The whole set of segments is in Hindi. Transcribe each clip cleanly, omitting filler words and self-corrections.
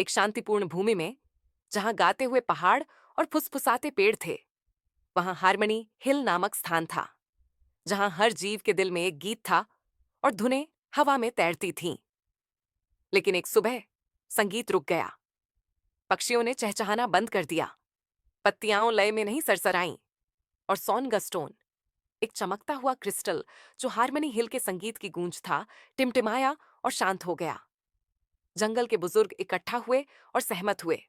एक शांतिपूर्ण भूमि में, जहां गाते हुए पहाड़ और फुसफुसाते पेड़ थे, वहां हारमनी हिल नामक स्थान था, जहां हर जीव के दिल में एक गीत था और धुनें हवा में तैरती थीं। लेकिन एक सुबह संगीत रुक गया। पक्षियों ने चहचहाना बंद कर दिया, पत्तियां लय में नहीं सरसराईं, और सॉनगस्टोन, एक चमकता हुआ क्रिस्टल जो हारमनी हिल के संगीत की गूंज था, टिमटिमाया और शांत हो गया। जंगल के बुजुर्ग इकट्ठा हुए और सहमत हुए।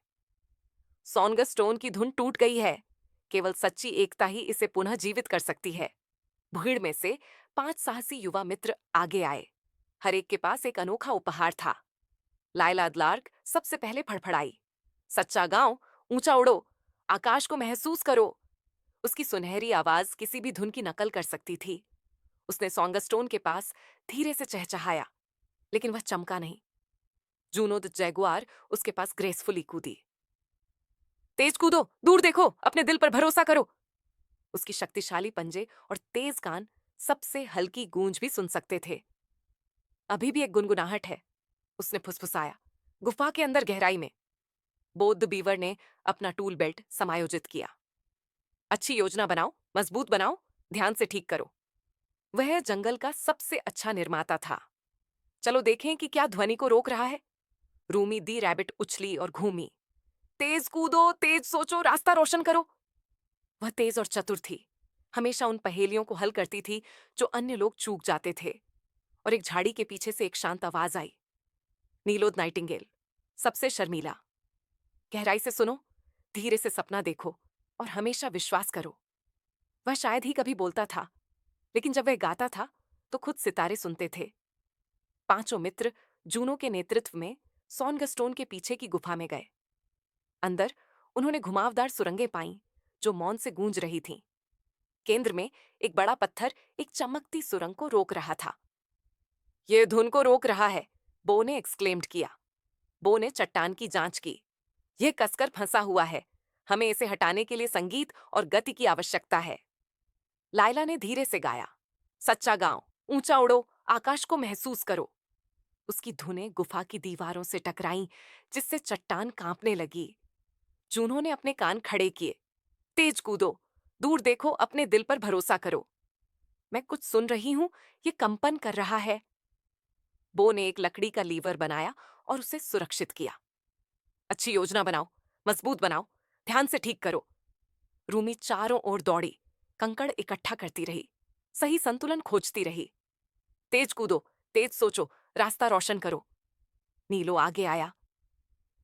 सॉनगस्टोन की धुन टूट गई है, केवल सच्ची एकता ही इसे पुनः जीवित कर सकती है। भीड़ में से 5 साहसी युवा मित्र आगे आए। हर एक के पास एक अनोखा उपहार था। लायला द्लार्क सबसे पहले फड़फड़ाई। सच्चा गांव, ऊंचा उड़ो, आकाश को महसूस करो। उसकी सुनहरी आवाज किसी भी धुन की नकल कर सकती थी। उसने सॉन्गस्टोन के पास धीरे से चहचहाया, लेकिन वह चमका नहीं। जूनो द जैगुआर उसके पास ग्रेसफुली कूदी। तेज कूदो, दूर देखो, अपने दिल पर भरोसा करो। उसकी शक्तिशाली पंजे और तेज कान सबसे हल्की गूंज भी सुन सकते थे। अभी भी एक गुनगुनाहट है, उसने फुसफुसाया, गुफा के अंदर गहराई में। बोध बीवर ने अपना टूल बेल्ट समायोजित किया। अच्छी योजना बनाओ, मजबूत बनाओ, ध्यान से ठीक करो। वह जंगल का सबसे अच्छा निर्माता था। चलो देखें कि क्या ध्वनि को रोक रहा है। रूमी दी रैबिट उछली और घूमी। तेज कूदो, तेज सोचो, रास्ता रोशन करो। वह तेज और चतुर थी, हमेशा उन पहेलियों को हल करती थी जो अन्य लोग चूक जाते थे। और एक झाड़ी के पीछे से एक शांत आवाज आई। नीलोद नाइटिंगेल, सबसे शर्मीला। गहराई से सुनो, धीरे से सपना देखो और हमेशा विश्वास करो। वह शायद ही कभी बोलता था, लेकिन जब वह गाता था तो खुद सितारे सुनते थे। पांचों मित्र जूनो के नेतृत्व में सॉनगस्टोन के पीछे की गुफा में गए। अंदर उन्होंने घुमावदार सुरंगें पाईं जो मौन से गूंज रही थीं। केंद्र में एक बड़ा पत्थर एक चमकती सुरंग को रोक रहा था। यह धुन को रोक रहा है, बो ने एक्सक्लेम्ड किया। बो ने चट्टान की जांच की। यह कसकर फंसा हुआ है, हमें इसे हटाने के लिए संगीत और गति की आवश्यकता है। लायला ने धीरे से गाया, सच्चा गांव, ऊंचा उड़ो, आकाश को महसूस करो। उसकी धुनें गुफा की दीवारों से टकराईं, जिससे चट्टान कांपने लगी। जूनों ने अपने कान खड़े किए। तेज कूदो, दूर देखो, अपने दिल पर भरोसा करो। मैं कुछ सुन रही हूं, ये कंपन कर रहा है। बो ने एक लकड़ी का लीवर बनाया और उसे सुरक्षित किया। अच्छी योजना बनाओ, मजबूत बनाओ, ध्यान से ठीक करो। रूमी चारों ओर दौड़ी, कंकड़ इकट्ठा करती रही, सही संतुलन खोजती रही। तेज कूदो, तेज सोचो, रास्ता रोशन करो। नीलो आगे आया।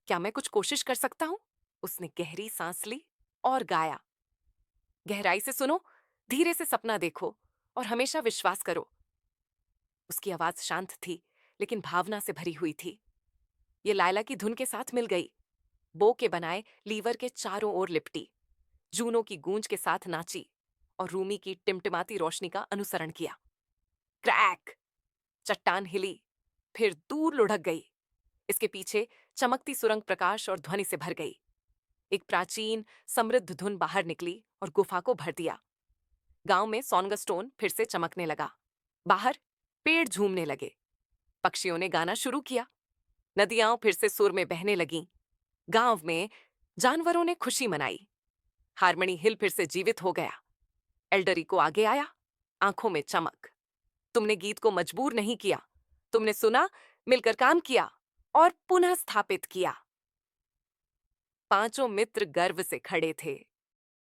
क्या मैं कुछ कोशिश कर सकता हूं? उसने गहरी सांस ली और गाया। गहराई से सुनो, धीरे से सपना देखो और हमेशा विश्वास करो। उसकी आवाज शांत थी, लेकिन भावना से भरी हुई थी। ये लायला की धुन के साथ मिल गई। बो के बनाए लीवर के चारों ओर लिपटी, जूनों की गूंज के साथ नाची और रूमी की टिमटिमाती रोशनी का अनुसरण किया। क्रैक! चट्टान हिली, फिर दूर लुढ़क गई। इसके पीछे चमकती सुरंग प्रकाश और ध्वनि से भर गई। एक प्राचीन समृद्ध धुन बाहर निकली और गुफा को भर दिया। गांव में सॉन्गस्टोन फिर से चमकने लगा। बाहर पेड़ झूमने लगे, पक्षियों ने गाना शुरू किया, नदियां फिर से सुर में बहने लगीं। गांव में जानवरों ने खुशी मनाई। हारमनी हिल फिर से जीवित हो गया। एल्डरिको आगे आया, आंखों में चमक। तुमने गीत को मजबूर नहीं किया, तुमने सुना, मिलकर काम किया और पुनः स्थापित किया। पांचों मित्र गर्व से खड़े थे।